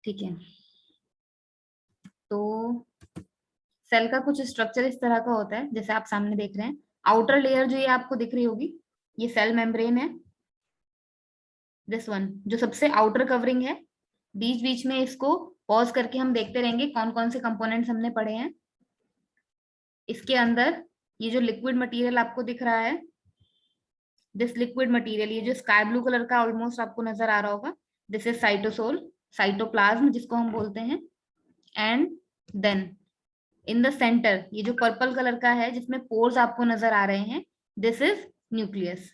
ठीक है, तो सेल का कुछ स्ट्रक्चर इस तरह का होता है जैसे आप सामने देख रहे हैं। आउटर लेयर जो ये आपको दिख रही होगी, ये सेल मेम्ब्रेन है। दिस वन जो सबसे आउटर कवरिंग है। बीच बीच में इसको पॉज करके हम देखते रहेंगे कौन कौन से कंपोनेंट्स हमने पढ़े हैं। इसके अंदर ये जो लिक्विड मटेरियल आपको दिख रहा है, दिस लिक्विड मटेरियल, ये जो स्काई ब्लू कलर का ऑलमोस्ट आपको नजर आ रहा होगा, दिस इज साइटोसोल, साइटोप्लाज्म जिसको हम बोलते हैं। And then in the center ये जो पर्पल कलर का है जिसमें पोर्स आपको नजर आ रहे हैं, दिस इज न्यूक्लियस।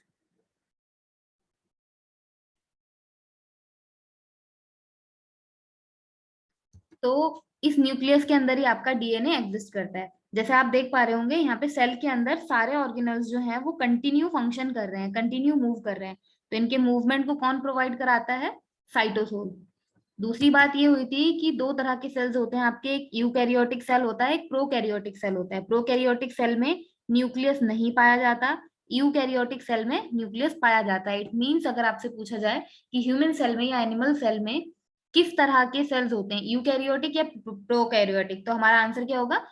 तो इस न्यूक्लियस के अंदर ही आपका डीएनए एग्जिस्ट करता है। जैसे आप देख पा रहे होंगे यहाँ पे सेल के अंदर सारे ऑर्गेनल्स जो हैं वो कंटिन्यू फंक्शन कर रहे हैं, कंटिन्यू मूव कर रहे हैं। तो इनके मूवमेंट को कौन प्रोवाइड कराता है? साइटोसोल। दूसरी बात ये हुई थी कि दो तरह के सेल्स होते हैं आपके, एक यूकैरियोटिक सेल होता है, एक प्रोकैरियोटिक सेल होता है। प्रोकैरियोटिक सेल में न्यूक्लियस नहीं पाया जाता, यूकैरियोटिक सेल में न्यूक्लियस पाया जाता है। इट मीन्स अगर आपसे पूछा जाए कि ह्यूमन सेल में या एनिमल सेल में किस तरह के सेल्स होते हैं, यूकैरियोटिक या प्रोकैरियोटिक, तो हमारा आंसर क्या होगा?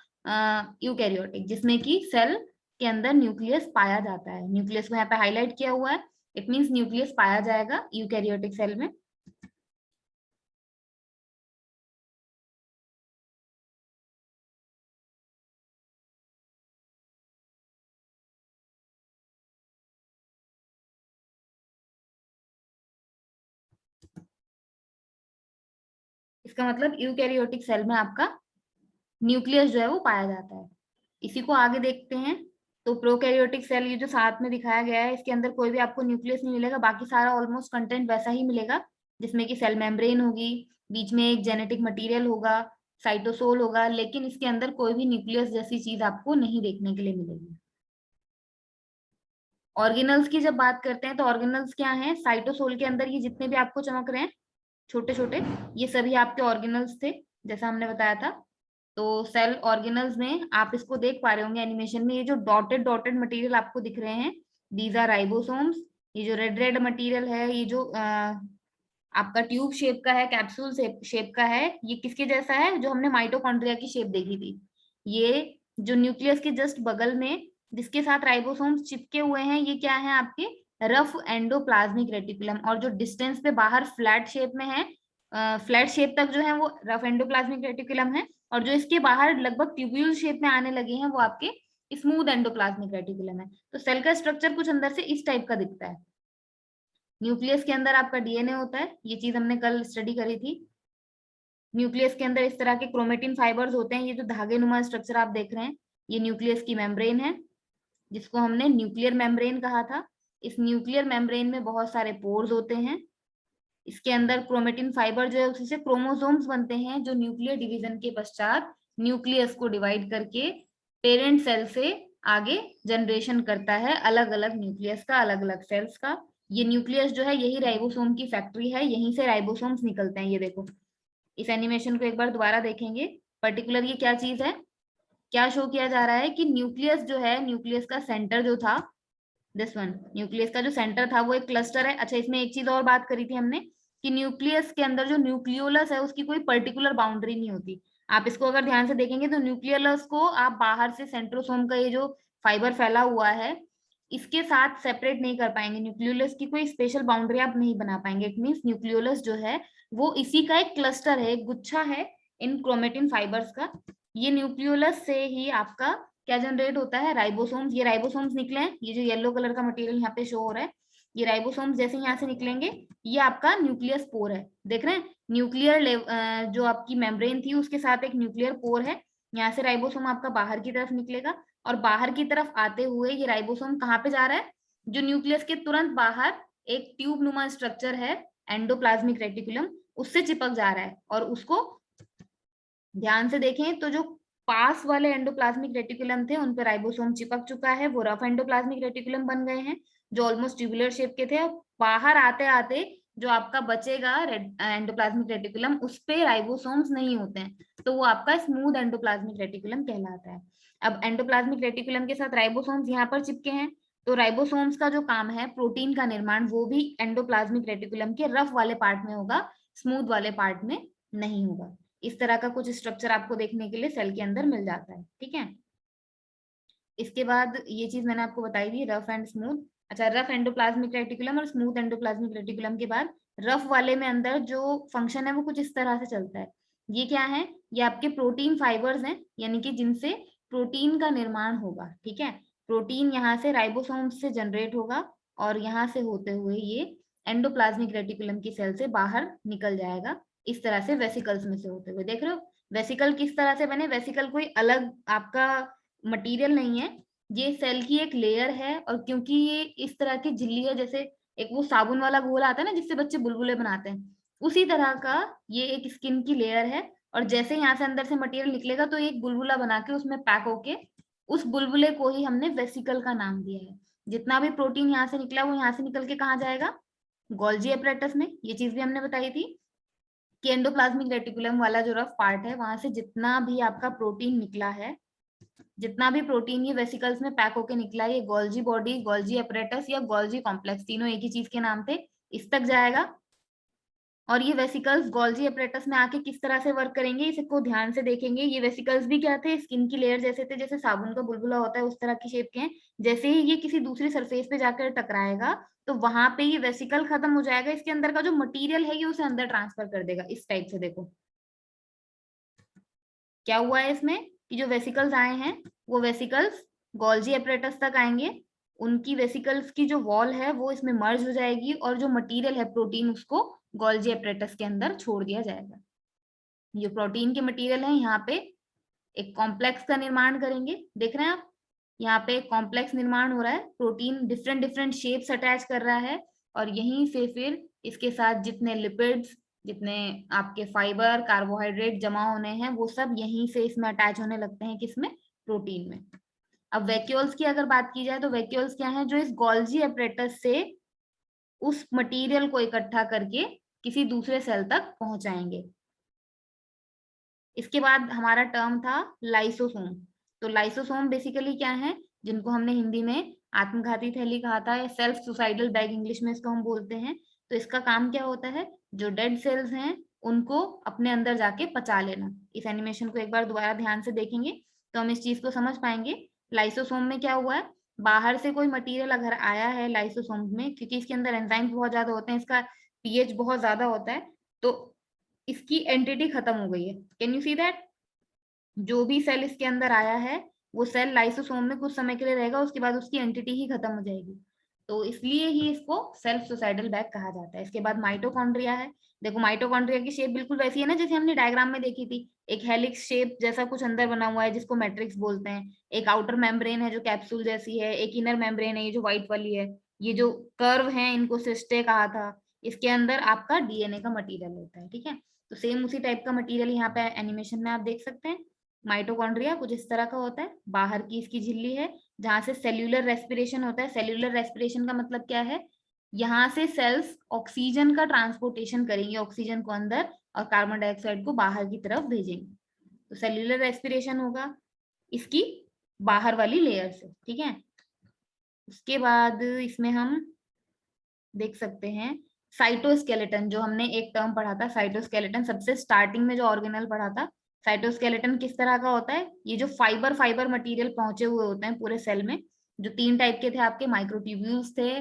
यूकैरियोटिक, जिसमें कि सेल के अंदर न्यूक्लियस पाया जाता है। न्यूक्लियस को यहाँ पे हाईलाइट किया हुआ है, इट मीन्स न्यूक्लियस पाया जाएगा यूकैरियोटिक सेल में। इसका मतलब यूकैरियोटिक सेल में आपका न्यूक्लियस जो है वो पाया जाता है। इसी को आगे देखते हैं। तो प्रोकैरियोटिक सेल ये जो साथ में दिखाया गया है, इसके अंदर कोई भी आपको न्यूक्लियस नहीं मिलेगा, बाकी सारा ऑलमोस्ट कंटेंट वैसा ही मिलेगा, जिसमें कि सेल मेम्ब्रेन होगी, बीच में एक जेनेटिक मटेरियल होगा, साइटोसोल होगा, लेकिन इसके अंदर कोई भी न्यूक्लियस जैसी चीज आपको नहीं देखने के लिए मिलेगी। ऑर्गेनल्स की जब बात करते हैं तो ऑर्गेनल्स क्या हैं? साइटोसोल के अंदर ये जितने भी आपको चमक रहे हैं छोटे छोटे, ये सभी आपके ऑर्गेनल्स थे जैसा हमने बताया था। तो सेल ऑर्गेनल्स में आप इसको देख पा रहे होंगे एनिमेशन में, ये जो डॉटेड डॉटेड मटेरियल आपको दिख रहे हैं, दीज आर राइबोसोम्स। ये जो रेड रेड मटेरियल है, ये जो आपका ट्यूब शेप का है, कैप्सूल शेप का है, ये किसके जैसा है? जो हमने माइटोकॉन्ड्रिया की शेप देखी थी। ये जो न्यूक्लियस के जस्ट बगल में जिसके साथ राइबोसोम्स चिपके हुए हैं, ये क्या है? आपके रफ एंडोप्लाज्मिक रेटिकुलम। और जो डिस्टेंस पे बाहर फ्लैट शेप में है, फ्लैट शेप तक जो है वो रफ एंडोप्लाज्मिक रेटिकुलम है, और जो इसके बाहर लगभग ट्यूब्यूल शेप में आने लगे हैं वो आपके स्मूथ एंडोप्लाज्मिक रेटिकुलम है। तो सेल का स्ट्रक्चर कुछ अंदर से इस टाइप का दिखता है। न्यूक्लियस के अंदर आपका डीएनए होता है, ये चीज हमने कल स्टडी करी थी। न्यूक्लियस के अंदर इस तरह के क्रोमेटिन फाइबर्स होते हैं, ये जो धागे नुमा स्ट्रक्चर आप देख रहे हैं, ये न्यूक्लियस की मेम्ब्रेन है, जिसको हमने न्यूक्लियर मेम्ब्रेन कहा था। इस न्यूक्लियर मेम्ब्रेन में बहुत सारे पोर्स होते हैं। इसके अंदर क्रोमेटिन फाइबर जो है उसी से क्रोमोसोम्स बनते हैं, जो न्यूक्लियर डिवीजन के पश्चात न्यूक्लियस को डिवाइड करके पेरेंट सेल से आगे जनरेशन करता है अलग अलग न्यूक्लियस का, अलग अलग सेल्स का। ये न्यूक्लियस जो है यही राइबोसोम की फैक्ट्री है, यहीं से राइबोसोम्स निकलते हैं। ये देखो, इस एनिमेशन को एक बार दोबारा देखेंगे। पर्टिकुलर ये क्या चीज है, क्या शो किया जा रहा है कि न्यूक्लियस जो है, न्यूक्लियस का सेंटर जो था, दिस वन, न्यूक्लियस का जो सेंटर था वो एक क्लस्टर है। अच्छा, इसमें एक चीज और बात करी थी हमने कि न्यूक्लियस के अंदर जो न्यूक्लियोलस है उसकी कोई पर्टिकुलर बाउंड्री नहीं होती। आप इसको अगर ध्यान से देखेंगे तो न्यूक्लियोलस को आप बाहर से सेंट्रोसोम का ये जो फाइबर फैला हुआ है इसके साथ सेपरेट नहीं कर पाएंगे। न्यूक्लियोलस की कोई स्पेशल बाउंड्री आप नहीं बना पाएंगे। इट मीन्स न्यूक्लियोलस जो है वो इसी का एक क्लस्टर है, एक गुच्छा है इन क्रोमेटिन फाइबर्स का। ये न्यूक्लियोलस से ही आपका क्या जनरेट होता है? राइबोसोम्स। ये राइबोसोम्स निकले हैं, ये जो येलो कलर का मटेरियल यहाँ पे शो हो रहा है, ये राइबोसोम्स जैसे यहाँ से निकलेंगे, ये आपका न्यूक्लियस पोर है। देख रहे हैं, न्यूक्लियर जो आपकी मेम्ब्रेन थी उसके साथ एक न्यूक्लियर पोर है। यहाँ से राइबोसोम आपका बाहर की तरफ निकलेगा, और बाहर की तरफ आते हुए ये राइबोसोम कहाँ पे जा रहा है? जो न्यूक्लियस के तुरंत बाहर एक ट्यूब नुमा स्ट्रक्चर है, एंडोप्लाज्मिक रेटिकुलम, उससे चिपक जा रहा है। और उसको ध्यान से देखें तो जो पास वाले एंडोप्लाज्मिक रेटिकुलम थे उन पे राइबोसोम चिपक चुका है, वो रफ एंडोप्लाज्मिक रेटिकुलम बन गए हैं जो ऑलमोस्ट ट्यूबुलर शेप के थे। बाहर आते आते जो आपका बचेगा एंडोप्लाज्मिक रेटिकुलम, उस पे राइबोसोम्स नहीं होते हैं, तो वो आपका स्मूथ एंडोप्लाज्मिक रेटिकुलम कहलाता है। अब एंडोप्लाज्मिक रेटिकुलम के साथ राइबोसोम्स यहाँ पर चिपके हैं, तो राइबोसोम्स का जो काम है प्रोटीन का निर्माण, वो भी एंडोप्लाज्मिक रेटिकुलम के रफ वाले पार्ट में होगा, स्मूथ वाले पार्ट में नहीं होगा। इस तरह का कुछ स्ट्रक्चर आपको देखने के लिए सेल के अंदर मिल जाता है, ठीक है। इसके बाद ये चीज मैंने आपको बताई थी, रफ एंड स्मूथ। अच्छा, रफ एंडोप्लाज्मिक रेटिकुलम और स्मूथ एंडोप्लाज्मिक रेटिकुलम के बाद रफ वाले में अंदर जो फंक्शन है वो कुछ इस तरह से चलता है। ये क्या है? ये आपके प्रोटीन फाइबर्स हैं, यानी कि जिनसे प्रोटीन का निर्माण होगा, ठीक है। प्रोटीन यहाँ से राइबोसोम से जनरेट होगा और यहाँ से होते हुए ये एंडोप्लाज्मिक रेटिकुलम की सेल से बाहर निकल जाएगा, इस तरह से वेसिकल्स में से होते हुए। देख रहे हो वेसिकल किस तरह से बने? वेसिकल कोई अलग आपका मटेरियल नहीं है, ये सेल की एक लेयर है। और क्योंकि ये इस तरह की झिल्ली है, जैसे एक वो साबुन वाला घोल आता है ना जिससे बच्चे बुलबुले बनाते हैं, उसी तरह का ये एक स्किन की लेयर है। और जैसे यहाँ से अंदर से मटेरियल निकलेगा तो एक बुलबुला बना के उसमें पैक होके उस बुलबुले को ही हमने वेसिकल का नाम दिया है। जितना भी प्रोटीन यहाँ से निकला वो यहाँ से निकल के कहाँ जाएगा? गोल्जी एपरेटस में। ये चीज भी हमने बताई थी कि एंडोप्लाज्मिक रेटिकुलम वाला जो रफ पार्ट है वहां से जितना भी आपका प्रोटीन निकला है, जितना भी प्रोटीन ये वेसिकल्स में पैक होके निकला है, ये गोल्जी बॉडी, गोल्जी एपरेटस या गोल्जी कॉम्प्लेक्स, तीनों एक ही चीज के नाम थे, इस तक जाएगा। और ये वेसिकल्स गोल्जी एपरेटस में आके किस तरह से वर्क करेंगे इसको ध्यान से देखेंगे। ये वेसिकल्स भी क्या थे? स्किन की लेयर जैसे थे, जैसे साबुन का बुलबुला होता है उस तरह की शेप के हैं। जैसे ही ये किसी दूसरी सरफेस पे जाकर टकराएगा तो वहां पे ये वेसिकल खत्म हो जाएगा, इसके अंदर का जो मटीरियल है ये उसे अंदर ट्रांसफर कर देगा, इस टाइप से। देखो क्या हुआ है इसमें कि जो वेसिकल्स आए हैं वो वेसिकल्स गोल्जी एपरेटस तक आएंगे, उनकी वेसिकल्स की जो वॉल है वो इसमें मर्ज हो जाएगी और जो मटेरियल है प्रोटीन उसको गोल्जी एपरेटस के अंदर छोड़ दिया जाएगा। जो प्रोटीन के मटेरियल है यहाँ पे एक कॉम्प्लेक्स का निर्माण करेंगे। देख रहे हैं आप, यहाँ पे एक कॉम्प्लेक्स निर्माण हो रहा है, protein different different shapes attach कर रहा है और यहीं से फिर इसके साथ जितने लिपिड्स, जितने आपके फाइबर, कार्बोहाइड्रेट जमा होने हैं वो सब यहीं से इसमें अटैच होने लगते हैं, किसमें? प्रोटीन में। अब वैक्यूल्स की अगर बात की जाए तो वैक्यूल्स क्या है? जो इस गोल्जी एपरेटस से उस मटेरियल को इकट्ठा करके किसी दूसरे सेल तक पहुंचाएंगे। इसके बाद हमारा टर्म था लाइसोसोम। तो लाइसोसोम बेसिकली क्या है? जिनको हमने हिंदी में आत्मघाती थैली कहा था या सेल्फ सुसाइडल बैग इंग्लिश में इसको हम बोलते हैं। तो इसका काम क्या होता है? जो डेड सेल्स हैं उनको अपने अंदर जाके पचा लेना। इस एनिमेशन को एक बार दोबारा ध्यान से देखेंगे तो हम इस चीज को समझ पाएंगे। लाइसोसोम में क्या हुआ है? बाहर से कोई मटेरियल अगर आया है लाइसोसोम में, क्योंकि इसके अंदर एंजाइम्स बहुत ज्यादा होते हैं, इसका पीएच बहुत ज्यादा होता है, तो इसकी एंटिटी खत्म हो गई है। Can you see that? जो भी सेल इसके अंदर आया है वो सेल लाइसोसोम में कुछ समय के लिए रहेगा, उसके बाद उसकी एंटिटी ही खत्म हो जाएगी। तो इसलिए ही इसको सेल्फ सुसाइडल बैग कहा जाता है। इसके बाद माइटोकॉन्ड्रिया है। देखो माइटोकॉन्ड्रिया की शेप बिल्कुल वैसी है ना जैसे हमने डायग्राम में देखी थी, एक हेलिक्स शेप जैसा कुछ अंदर बना हुआ है जिसको मैट्रिक्स बोलते हैं। एक आउटर मेम्ब्रेन है जो कैप्सूल जैसी है, एक इनर मेम्ब्रेन है ये जो व्हाइट वाली है। ये जो कर्व है इनको सिस्टे कहा था। इसके अंदर आपका डीएनए का मटीरियल होता है, ठीक है। तो सेम उसी टाइप का मटीरियल यहाँ पे एनिमेशन में आप देख सकते हैं। माइटोकॉन्ड्रिया कुछ इस तरह का होता है, बाहर की इसकी झिल्ली है जहां से सेल्यूलर रेस्पिरेशन होता है। सेल्यूलर रेस्पिरेशन का मतलब क्या है? यहाँ से सेल्स ऑक्सीजन का ट्रांसपोर्टेशन करेंगे, ऑक्सीजन को अंदर और कार्बन डाइऑक्साइड को बाहर की तरफ भेजेंगे। तो सेल्यूलर रेस्पिरेशन होगा इसकी बाहर वाली लेयर से, ठीक है। उसके बाद इसमें हम देख सकते हैं साइटोस्केलेटन, जो हमने एक टर्म पढ़ा था साइटोस्केलेटन, सबसे स्टार्टिंग में जो ऑर्गेनल पढ़ा था। साइटोस्केलेटन किस तरह का होता है? ये जो फाइबर फाइबर मटेरियल पहुंचे हुए होते हैं पूरे सेल में, जो तीन टाइप के थे आपके, माइक्रोट्यूब्यूल्स थे,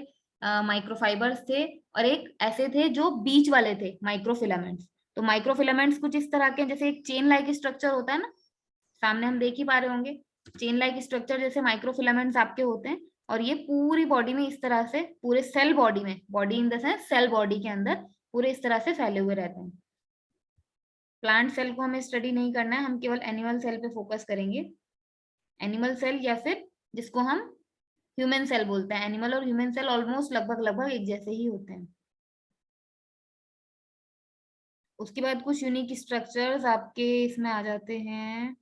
माइक्रोफाइबर्स थे, और एक ऐसे थे जो बीच वाले थे, माइक्रोफिलामेंट्स। तो माइक्रोफिलामेंट्स कुछ इस तरह के, जैसे एक चेन लाइक स्ट्रक्चर होता है ना, सामने हम देख ही पा रहे होंगे, चेन लाइक स्ट्रक्चर जैसे माइक्रोफिलामेंट्स आपके होते हैं। और ये पूरी बॉडी में इस तरह से, पूरे सेल बॉडी में, body in the sense cell body के अंदर पूरे इस तरह से फैले हुए रहते हैं। प्लांट सेल को हमें स्टडी नहीं करना है, हम केवल एनिमल सेल पे फोकस करेंगे। एनिमल सेल या फिर जिसको हम ह्यूमन सेल बोलते हैं। एनिमल और ह्यूमन सेल ऑलमोस्ट लगभग लगभग एक जैसे ही होते हैं। उसके बाद कुछ यूनिक स्ट्रक्चर्स आपके इसमें आ जाते हैं।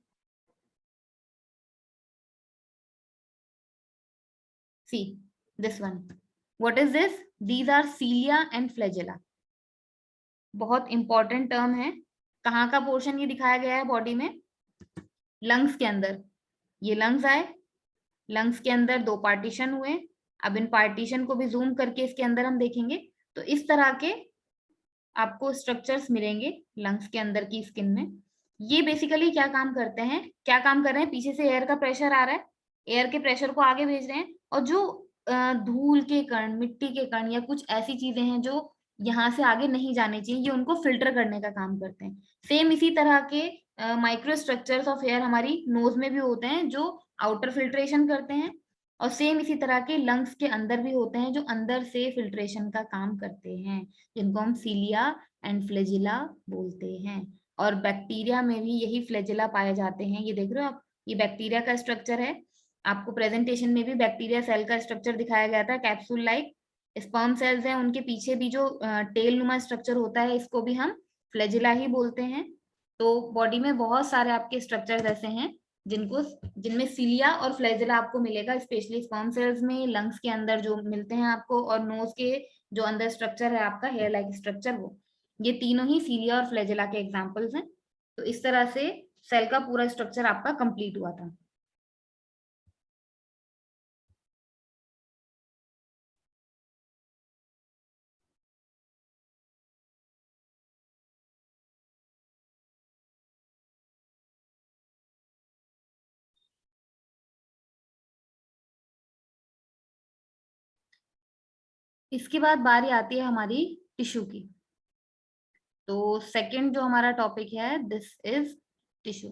See this one, what is this? These are cilia and flagella. बहुत इंपॉर्टेंट टर्म है। कहाँ का पोर्शन ये दिखाया गया है बॉडी में? लंग्स के अंदर। ये लंग्स आए, लंग्स के अंदर दो पार्टीशन हुए। अब इन पार्टीशन को भी जूम करके इसके अंदर हम देखेंगे तो इस तरह के आपको स्ट्रक्चर्स मिलेंगे लंग्स के अंदर की स्किन में। ये बेसिकली क्या काम करते हैं, क्या काम कर रहे हैं, पीछे से एयर का प्रेशर आ रहा है, एयर के प्रेशर को आगे भेज रहे हैं, और जो धूल के कण, मिट्टी के कण या कुछ ऐसी चीजें हैं जो यहाँ से आगे नहीं जानी चाहिए, ये उनको फिल्टर करने का काम करते हैं। सेम इसी तरह के माइक्रो स्ट्रक्चर्स ऑफ एयर हमारी नोज में भी होते हैं जो आउटर फिल्ट्रेशन करते हैं, और सेम इसी तरह के लंग्स के अंदर भी होते हैं जो अंदर से फिल्ट्रेशन का काम करते हैं, जिनको हम सीलिया एंड फ्लैजिला बोलते हैं। और बैक्टीरिया में भी यही फ्लैजिला पाए जाते हैं। ये देख रहे हो आप, ये बैक्टीरिया का स्ट्रक्चर है। आपको प्रेजेंटेशन में भी बैक्टीरिया सेल का स्ट्रक्चर दिखाया गया था, कैप्सूल लाइक। स्पर्म सेल्स हैं, उनके पीछे भी जो टेल नुमा स्ट्रक्चर होता है, इसको भी हम फ्लैजिला ही बोलते हैं। तो बॉडी में बहुत सारे आपके स्ट्रक्चर ऐसे हैं जिनको, जिनमें सीलिया और फ्लैजिला आपको मिलेगा, स्पेशली स्पर्म सेल्स में, लंग्स के अंदर जो मिलते हैं आपको, और नोज के जो अंदर स्ट्रक्चर है आपका हेयर लाइक स्ट्रक्चर, वो ये तीनों ही सीलिया और फ्लैजिला के एग्जांपल्स हैं। तो इस तरह से सेल का पूरा स्ट्रक्चर आपका कंप्लीट हुआ था। इसके बाद बारी आती है हमारी टिश्यू की। तो सेकंड जो हमारा टॉपिक है, दिस इज टिश्यू।